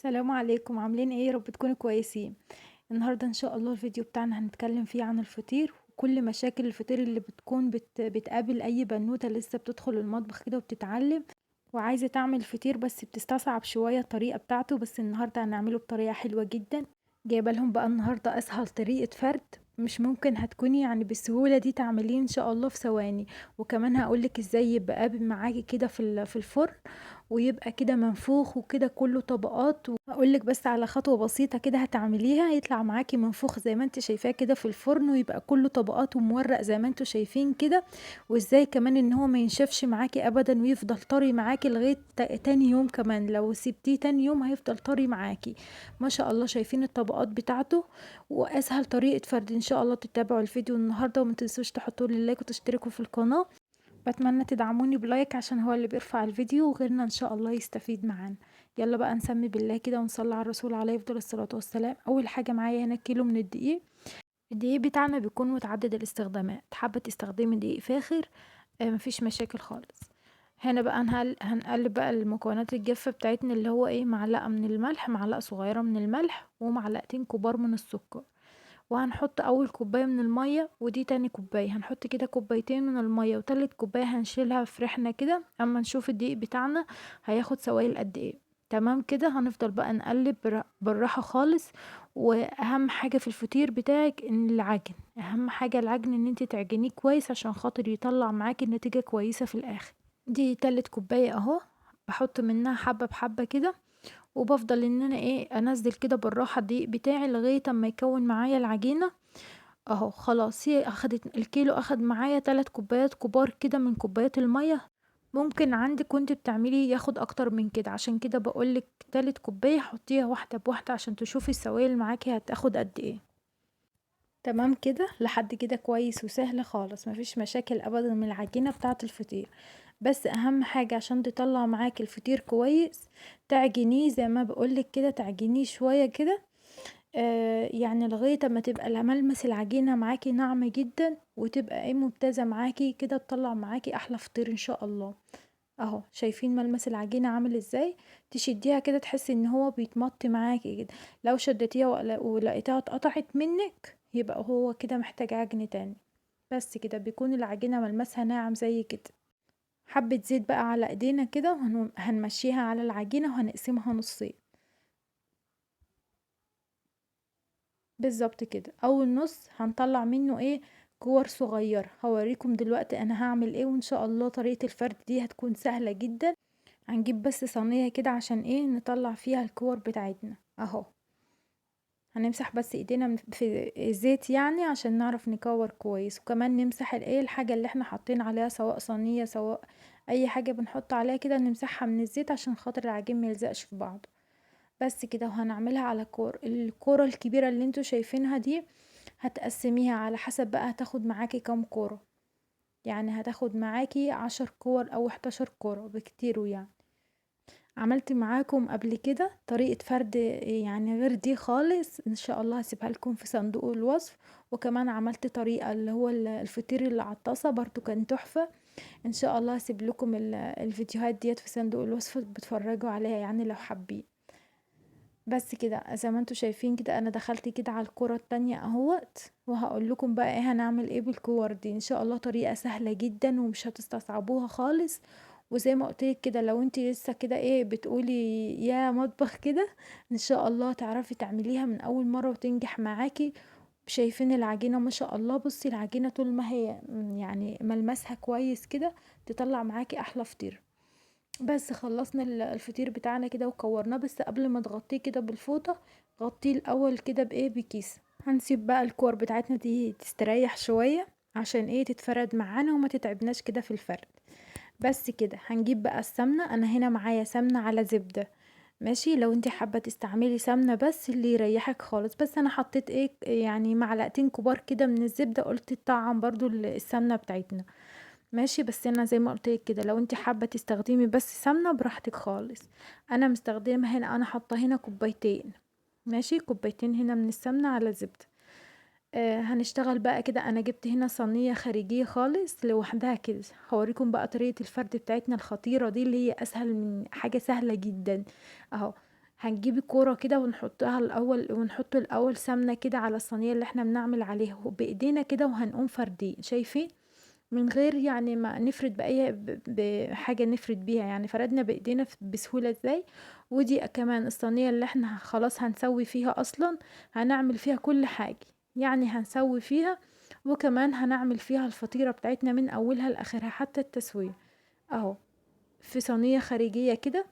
السلام عليكم، عاملين ايه؟ يا رب تكونوا كويسين. النهارده ان شاء الله الفيديو بتاعنا هنتكلم فيه عن الفطير وكل مشاكل الفطير اللي بتكون بتقابل اي بنوته لسه بتدخل المطبخ كده وبتتعلم وعايزه تعمل فطير، بس بتستصعب شويه الطريقه بتاعته. بس النهارده هنعمله بطريقه حلوه جدا. جايبه لهم بقى النهارده اسهل طريقه فرد، مش ممكن هتكوني يعني بالسهوله دي تعمليه ان شاء الله في ثواني. وكمان هقولك ازاي يبقى قابل معاكي كده في الفرن، ويبقى كده منفوخ وكده كله طبقات. وهقولك بس على خطوة بسيطة كده هتعمليها يطلع معاكي منفوخ زي ما انت شايفاه كده في الفرن، ويبقى كله طبقات ومورق زي ما انتوا شايفين كده. وازاي كمان ان هو ما ينشفش معاكي ابدا ويفضل طري معاكي لغاية تاني يوم. كمان لو سبتيه تاني يوم هيفضل طري معاكي. ما شاء الله شايفين الطبقات بتاعته. واسهل طريقة فرد ان شاء الله تتابعوا الفيديو النهاردة، وما تنسوش تحطوا لي لايك وتشتركوا في القناة. بتمنى تدعموني بلايك عشان هو اللي بيرفع الفيديو وغيرنا ان شاء الله يستفيد معانا. يلا بقى نسمي بالله كده ونصلي على الرسول عليه افضل الصلاة والسلام. اول حاجة معايا هنا كيلو من الدقيق. الدقيق بتاعنا بيكون متعدد الاستخدامات، حابة تستخدمي دقيق فاخر مفيش مشاكل خالص. هنا بقى هنقلب بقى المكونات الجافة بتاعتنا، اللي هو ايه، معلقة من الملح، معلقة صغيرة من الملح، ومعلقتين كبار من السكر. وهنحط اول كوباية من المية ودي تاني كوباية، هنحط كده كوبايتين من المية، وتالت كوباية هنشيلها في ريحنا كده اما نشوف الدقيق بتاعنا هياخد سوائل قد ايه. تمام كده، هنفضل بقى نقلب بالراحة خالص. واهم حاجة في الفطير بتاعك ان العجن، اهم حاجة العجن، ان انت تعجنيه كويس عشان خاطر يطلع معاكي النتيجة كويسة في الاخر. دي تالت كوباية اهو، بحط منها حبة بحبة كده. وبفضل ان انا ايه انزل كده بالراحة الدقيق بتاعي لغاية اما يكون معايا العجينة. اهو خلاص، هي اخدت الكيلو، اخد معايا 3 كوبايات كبار كده من كوبايات المية. ممكن عندك وانت بتعملي ياخد اكتر من كده، عشان كده بقولك تالت كوباية حطيها واحدة بواحدة عشان تشوفي السوائل معاكي هتاخد قد ايه. تمام كده، لحد كده كويس وسهل خالص، مفيش مشاكل ابدا من العجينة بتاعة الفطير. بس اهم حاجة عشان تطلع معاكي الفطير كويس، تعجنيه زي ما بقولك كده، تعجنيه شوية كده. يعني لغاية اما تبقى ملمس العجينة معاكي ناعمة جدا، وتبقى ايه ممتازة معاكي كده، تطلع معاكي احلى فطير ان شاء الله. اهو شايفين ملمس العجينة عامل ازاي؟ تشديها كده تحسي ان هو بيتمط معاكي كده. لو شدتيها ولقيتها اتقطعت منك يبقى هو كده محتاج عجن تاني. بس كده بيكون العجينة ملمسها ناعم زي كده. حبة زيت بقى على ايدينا كده وهنمشيها على العجينة وهنقسمها نصين. بالظبط كده، اول نص هنطلع منه ايه، كور صغيرة. هوريكم دلوقتي انا هعمل ايه، وان شاء الله طريقة الفرد دي هتكون سهلة جدا. هنجيب بس صينية كده عشان ايه نطلع فيها الكور بتاعتنا اهو. هنمسح بس ايدينا في الزيت يعني عشان نعرف نكور كويس، وكمان نمسح الايه الحاجة اللي احنا حاطين عليها، سواء صينية سواء اي حاجة بنحط عليها كده، نمسحها من الزيت عشان خاطر العجين ميلزقش في بعضه. بس كده، وهنعملها على الكورة الكبيرة اللي انتوا شايفينها دي. هتقسميها على حسب بقى هتاخد معاكي كام كورة. يعني هتاخد معاكي 10 كور او 11 كورة بكتير يعني. عملت معاكم قبل كده طريقة فرد يعني غير دي خالص، ان شاء الله هسيبها لكم في صندوق الوصف. وكمان عملت طريقة اللي هو الفطير اللي على الطاسة برضو كان تحفة. ان شاء الله هسيب لكم الفيديوهات ديت في صندوق الوصف بتفرجوا عليها يعني لو حابين. بس كده زي ما انتوا شايفين كده، انا دخلت كده على الكرة التانية اهوت. وهقول لكم بقى ايه هنعمل ايه بالكور دي، ان شاء الله طريقة سهلة جدا ومش هتستصعبوها خالص. وزي ما قلت لك كده، لو انتي لسه كده ايه بتقولي يا مطبخ كده، ان شاء الله تعرفي تعمليها من اول مرة وتنجح معاكي. شايفين العجينة ما شاء الله، بصي العجينة طول ما هي يعني ملمسها كويس كده تطلع معاكي احلى فطير. بس خلصنا الفطير بتاعنا كده وكورناه، بس قبل ما تغطيه كده بالفوطة، غطيه الاول كده بايه، بكيس. هنسيب بقى الكور بتاعتنا دي تستريح شوية عشان ايه تتفرد معانا وما تتعبناش كده في الفرد. بس كده هنجيب بقى السمنة، انا هنا معايا سمنة على زبدة. ماشي، لو انت حابة تستعملي سمنة بس اللي يريحك خالص، بس انا حطيت ايه يعني معلقتين كبار كده من الزبدة، قلت تطعم برضو السمنة بتاعتنا. ماشي، بس انا زي ما قلت لك كده، لو انت حابه تستخدمي بس سمنه براحتك خالص. انا مستخدمه هنا، انا حاطه هنا كوبايتين. ماشي، كوبايتين هنا من السمنه على زبده. هنشتغل بقى كده، انا جبت هنا صينيه خارجيه خالص لوحدها كده. هوريكم بقى طريقه الفرد بتاعتنا الخطيره دي، اللي هي اسهل من حاجه سهله جدا اهو. هنجيب كورة كده ونحطها الأول، ونحط الأول سمنة كده على الصينية اللي احنا بنعمل عليها بإيدينا كده، وهنقوم فردين، شايفين؟ من غير يعني ما نفرد بأي بحاجة نفرد بيها، يعني فردنا بإيدينا بسهولة ازاي. ودي كمان الصينية اللي احنا خلاص هنسوي فيها أصلا، هنعمل فيها كل حاجة، يعني هنسوي فيها، وكمان هنعمل فيها الفطيرة بتاعتنا من أولها لآخرها حتى التسوية. اهو في صينية خارجية كده.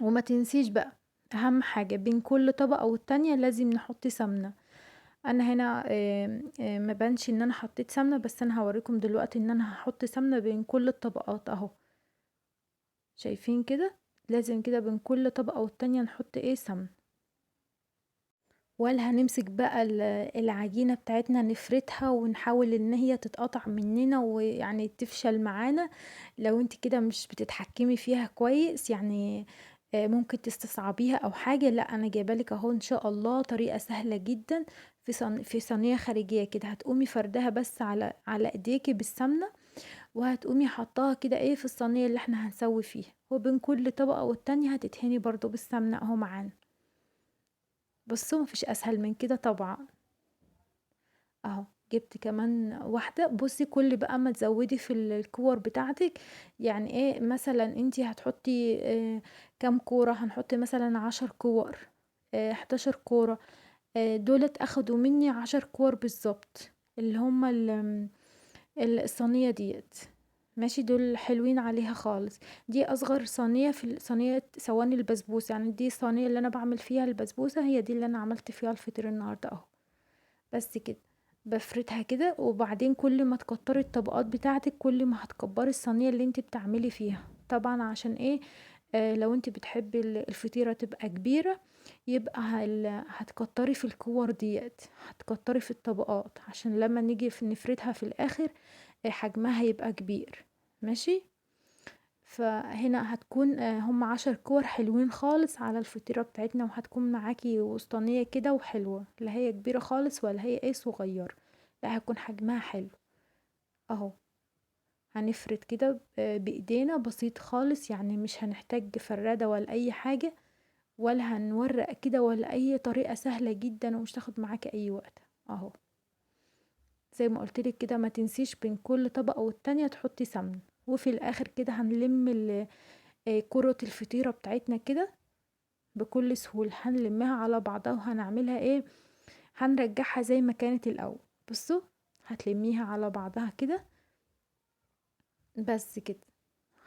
وما تنسيش بقى أهم حاجة بين كل طبقة والتانية لازم نحط سمنة. انا هنا ما بانش ان انا حطيت سمنة، بس انا هوريكم دلوقتي ان انا هحط سمنة بين كل الطبقات اهو. شايفين كده؟ لازم كده بين كل طبقة والتانية نحط ايه سمنة. ولا هنمسك بقى العجينة بتاعتنا نفردها ونحاول ان هي تتقطع مننا ويعني تفشل معانا لو انت كده مش بتتحكمي فيها كويس يعني. ممكن تستصعبيها او حاجة. لا، انا جايبالك اهو ان شاء الله طريقة سهلة جدا. في صينية خارجية كده هتقومي فردها بس على ايديكي بالسمنة، وهتقومي حطاها كده ايه في الصينية اللي احنا هنسوي فيها، وبين كل طبقة والتانية هتدهني برضو بالسمنة اهو معانا. بصوا مفيش اسهل من كده طبعا. اهو جبت كمان واحدة. بصي كل بقى ما تزودي في الكور بتاعتك، يعني ايه مثلا انتي هتحطي كام كورة؟ هنحط مثلا 10 كور، 11 كورة. دولت اخدوا مني 10 كور بالظبط، اللي هما الصينية ديت. ماشي، دول حلوين عليها خالص. دي اصغر صينية في صينية صواني البسبوسة، يعني دي الصينية اللي انا بعمل فيها البسبوسة، هي دي اللي انا عملت فيها الفطير النهاردة اهو. بس كده بفردها كده، وبعدين كل ما تكتري الطبقات بتاعتك كل ما هتكبري الصينية اللي انت بتعملي فيها طبعا. عشان ايه؟ لو انت بتحبي الفطيرة تبقى كبيرة، يبقى هتكتري في الكور ديت، هتكتري في الطبقات عشان لما نيجي نفردها في الاخر حجمها يبقى كبير. ماشي. فهنا هتكون هم 10 كور حلوين خالص على الفطيرة بتاعتنا، وهتكون معاكي وسطانية كده وحلوة، لا هي كبيرة خالص ولا هي ايه صغير، لا هيكون حجمها حلو اهو. هنفرد كده بايدينا بسيط خالص، يعني مش هنحتاج فرادة ولا اي حاجة، ولا هنورق كده ولا اي طريقة، سهلة جدا ومش تاخد معاكي اي وقت اهو. زي ما قلتلك كده ما تنسيش بين كل طبقة والتانية تحطي سمن. وفي الاخر كده هنلم كرة الفطيرة بتاعتنا كده بكل سهولة، هنلمها على بعضها وهنعملها ايه، هنرجعها زي ما كانت الاول. بصوا هتلميها على بعضها كده بس كده.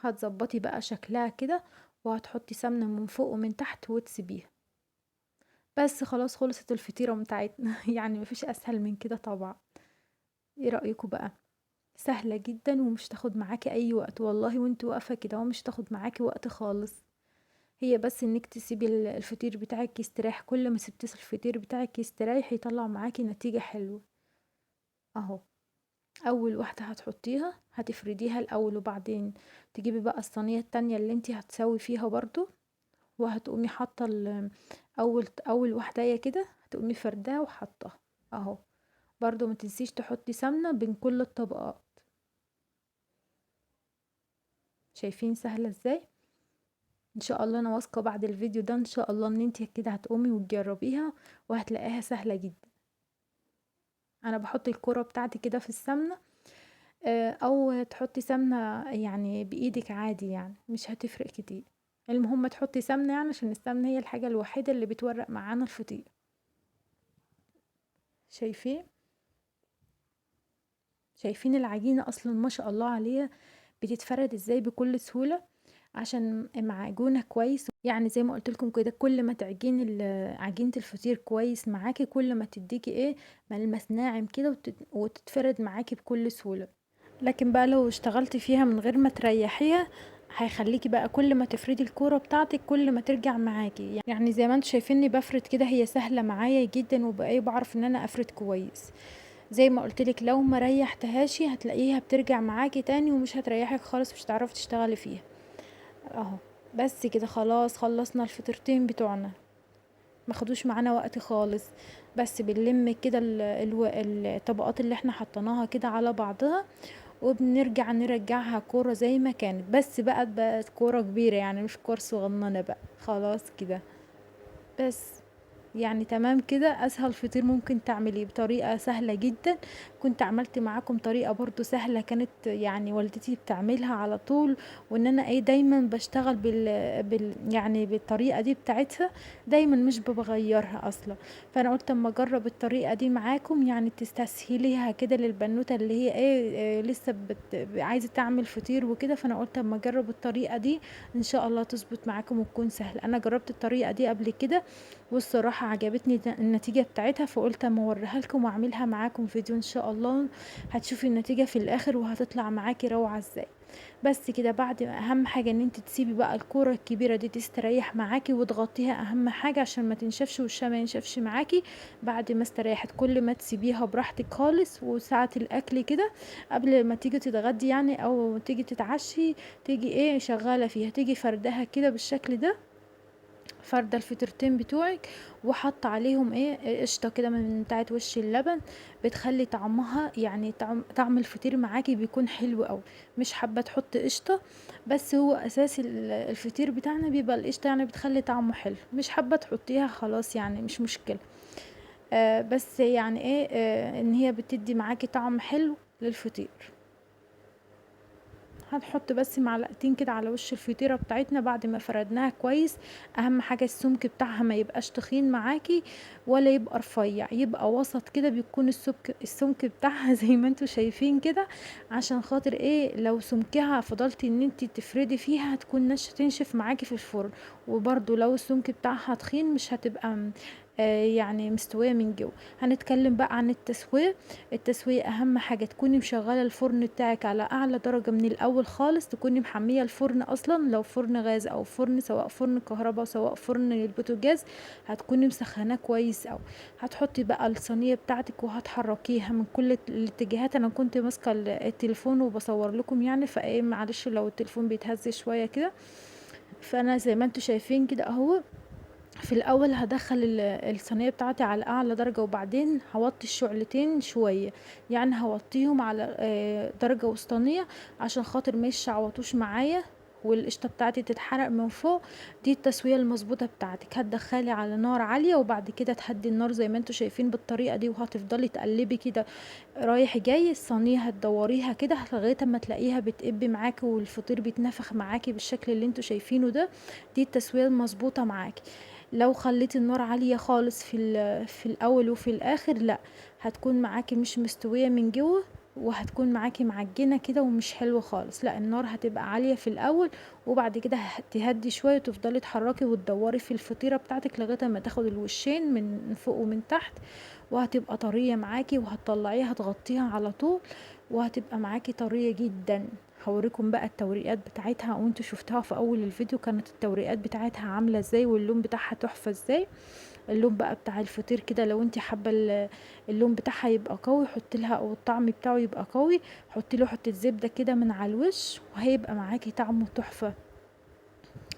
هتظبطي بقى شكلها كده، وهتحطي سمنة من فوق ومن تحت وتسيبيها. بس خلاص خلصت الفطيرة بتاعتنا يعني مفيش اسهل من كده طبعا. ايه رأيكم بقى؟ سهلة جدا ومش تاخد معاكي اي وقت والله، وانت واقفة كده ومش تاخد معاكي وقت خالص. هي بس انك تسيبي الفطير بتاعك يستريح، كل ما سبتي الفطير بتاعك يستريح يطلع معاكي نتيجة حلوة اهو. اول واحدة هتحطيها هتفرديها الاول، وبعدين تجيبي بقى الصينية التانية اللي انتي هتسوي فيها برضو، وهتقومي حاطة اول واحدة كده هتقومي فردها وحطها اهو. برضو ما تنسيش تحطي سمنة بين كل الطبقات. شايفين سهلة ازاي؟ ان شاء الله انا واثقة بعد الفيديو ده ان شاء الله ان انتي كده هتقومي وتجربيها وهتلاقيها سهلة جدا. انا بحط الكرة بتاعتي كده في السمنة، او تحطي سمنة يعني بايدك عادي، يعني مش هتفرق كتير. المهم تحطي سمنة يعني عشان السمنة هي الحاجة الوحيدة اللي بتورق معانا الفطير. شايفين؟ شايفين العجينة اصلا ما شاء الله عليها بتتفرد ازاي بكل سهولة، عشان معجونة كويس. يعني زي ما قلت لكم كده كل ما تعجين عجينة الفطير كويس معاكي كل ما تديكي ايه ملمس ناعم كده، وتتفرد معاكي بكل سهولة. لكن بقى لو اشتغلتي فيها من غير ما تريحيها هيخليكي بقى كل ما تفردي الكورة بتاعتك كل ما ترجع معاكي. يعني زي ما انتوا شايفيني بفرد كده هي سهلة معايا جدا، وبقى بعرف ان انا افرد كويس. زي ما قلتلك لو ما ريحتهاش هتلاقيها بترجع معاكي تاني ومش هتريحك خالص، مش هتعرفي تشتغلي فيها اهو. بس كده خلاص خلصنا الفطيرتين بتوعنا، ما خدوش معانا وقت خالص. بس بنلم كده الطبقات اللي احنا حطيناها كده على بعضها، وبنرجع نرجعها كورة زي ما كانت، بس بقت كورة كبيرة يعني مش كورة صغننة بقى خلاص كده. بس يعني تمام كده اسهل فطير ممكن تعمليه بطريقة سهلة جدا. كنت عملت معاكم طريقة برضو سهلة، كانت يعني والدتي بتعملها على طول، وان انا دايما بشتغل يعني بالطريقة دي بتاعتها، دايما مش بغيرها اصلا. فانا قلت اما اجرب الطريقة دي معاكم، يعني تستسهليها كده للبنوتة اللي هي لسه عايزة تعمل فطير وكده. فانا قلت اما اجرب الطريقة دي ان شاء الله تظبط معاكم وتكون سهلة. انا جربت الطريقة دي قبل كده والصراحة عجبتني النتيجة بتاعتها، فقلت اما اوريها لكم واعملها معاكم فيديو ان شاء الله. هتشوفي النتيجة في الاخر وهتطلع معاكي روعة ازاي. بس كده، بعد اهم حاجة ان انت تسيبي بقى الكورة الكبيرة دي تستريح معاكي وتغطيها، اهم حاجة عشان ما تنشفش وشها ما ينشفش معاكي. بعد ما استريحت كل ما تسيبيها براحتك خالص، وساعة الاكل كده قبل ما تيجي تتغدي يعني او تيجي تتعشي، تيجي شغالة فيها، تيجي فردها كده بالشكل ده، فردة الفطيرتين بتوعك، وحط عليهم قشطة كده من بتاعة وش اللبن، بتخلي طعمها يعني طعم الفطير معاكي بيكون حلو قوي. مش حابة تحط قشطة، بس هو اساس الفطير بتاعنا بيبقى القشطة، يعني بتخلي طعمه حلو. مش حابة تحطيها خلاص يعني مش مشكلة. بس يعني ان هي بتدي معاكي طعم حلو للفطير. هنحط بس معلقتين كده على وش الفطيرة بتاعتنا بعد ما فردناها كويس. اهم حاجة السمك بتاعها ما يبقاش تخين معاكي ولا يبقى رفيع، يبقى وسط كده، بيكون السمك بتاعها زي ما انتوا شايفين كده. عشان خاطر لو سمكها فضلتي ان انت تفردي فيها هتكون تنشف معاكي في الفرن. وبرضو لو السمك بتاعها تخين مش هتبقى يعني مستوية من جوه. هنتكلم بقى عن التسوية. التسوية اهم حاجة تكوني مشغلة الفرن بتاعك على اعلى درجة من الاول خالص، تكوني محمية الفرن اصلا، لو فرن غاز او فرن سواء فرن كهرباء سواء فرن البوتاجاز، هتكوني مسخناه كويس اوي. هتحطي بقى الصينية بتاعتك وهتحركيها من كل الاتجاهات. انا كنت ماسكة التليفون وبصور لكم يعني، معلش لو التليفون بيتهز شوية كده. فانا زي ما انتوا شايفين كده اهو. في الاول هدخل الصينيه بتاعتي على اعلى درجه، وبعدين هوطي الشعلتين شويه، يعني هوطيهم على درجه وسطانيه عشان خاطر ما يشعوطوش معايا والقشطه بتاعتي تتحرق من فوق. دي التسويه المظبوطه بتاعتك. هتدخلي على نار عاليه وبعد كده تهدي النار زي ما انتوا شايفين بالطريقه دي، وهتفضلي تقلبي كده رايح جاي. الصينيه هتدوريها كده لغايه اما تلاقيها بتقب معاكي والفطير بيتنفخ معاكي بالشكل اللي انتوا شايفينه ده. دي التسويه المظبوطه معاكي. لو خليتي النار عالية خالص في الاول وفي الاخر، لا، هتكون معاكي مش مستوية من جوه، وهتكون معاكي معجنة كده ومش حلوة خالص. لا، النار هتبقى عالية في الاول، وبعد كده تهدي شوية وتفضلي تحركي وتدوري في الفطيرة بتاعتك لغاية ما تاخد الوشين من فوق ومن تحت، وهتبقى طرية معاكي. وهتطلعيها تغطيها على طول، وهتبقى معاكي طرية جدا. هوريكم بقى التوريقات بتاعتها، وانتوا شفتها في اول الفيديو كانت التوريقات بتاعتها عاملة ازاي واللون بتاعها تحفة ازاي. اللون بقى بتاع الفطير كده، لو انت حابة اللون بتاعها يبقى قوي حط لها، او الطعم بتاعه يبقى قوي حطي له حتة زبدة كده من على الوش، وهيبقى معاكي طعمه تحفة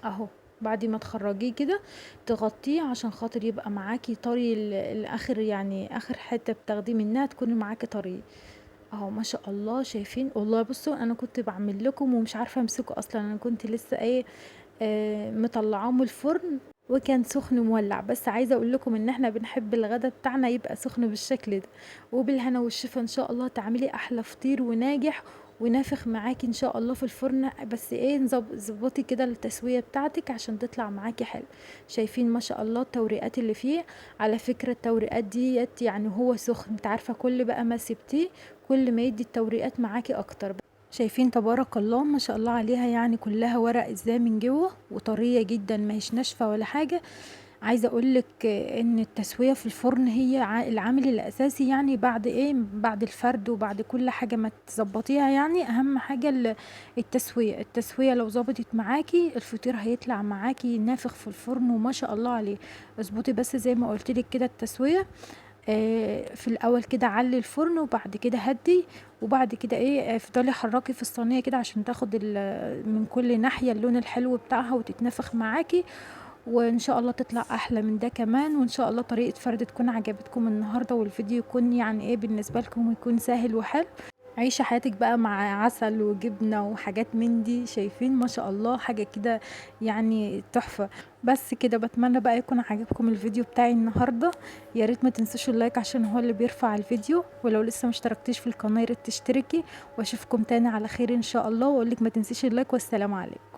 اهو. بعد ما تخرجيه كده تغطيه عشان خاطر يبقى معاكي طري الاخر، يعني اخر حتة بتاخديه منها تكوني معاكي طري اهو. ما شاء الله شايفين والله. بصوا انا كنت بعمل لكم ومش عارفه امسكه اصلا، انا كنت لسه مطلعاه من الفرن وكان سخن مولع. بس عايزه اقول لكم ان احنا بنحب الغدا بتاعنا يبقى سخن بالشكل ده. وبالهنا والشفا ان شاء الله تعملي احلى فطير وناجح ونافخ معاكي ان شاء الله في الفرن. بس ظبطي كده التسويه بتاعتك عشان تطلع معاكي حلو. شايفين ما شاء الله التوريقات اللي فيه. على فكره التوريقات ديت يعني هو سخن، انت عارفه كل بقى ما سبتيه كل ما يدي التوريقات معاكي اكتر. شايفين تبارك الله ما شاء الله عليها، يعني كلها ورق ازاي من جوه وطريه جدا، ما هيش ناشفه ولا حاجه. عايزه اقولك ان التسويه في الفرن هي العامل الاساسي، يعني بعد بعد الفرد وبعد كل حاجه ما تظبطيها، يعني اهم حاجه التسويه لو ظبطت معاكي الفطير هيطلع معاكي نافخ في الفرن وما شاء الله عليه. اظبطي بس زي ما قلتلك كده التسويه. في الاول كده علي الفرن وبعد كده هدي، وبعد كده افضلي حركي في الصينيه كده عشان تاخد من كل ناحيه اللون الحلو بتاعها وتتنفخ معاكي. وان شاء الله تطلع احلى من ده كمان. وان شاء الله طريقه فرد تكون عجبتكم النهارده، والفيديو يكون يعني بالنسبه لكم يكون سهل وحلو. عيشي حياتِك بقى مع عسل وجبنة وحاجات من دي، شايفين ما شاء الله حاجة كده يعني تحفة. بس كده، باتمنى بقى يكون عجبكم الفيديو بتاعي النهارده، يا ريت ما تنسوش اللايك عشان هو اللي بيرفع الفيديو، ولو لسه ما اشتركتيش في القناة يا ريت تشتركي، واشوفكم تاني على خير إن شاء الله، واقول لِك ما تنسيش اللايك والسلام عليكم.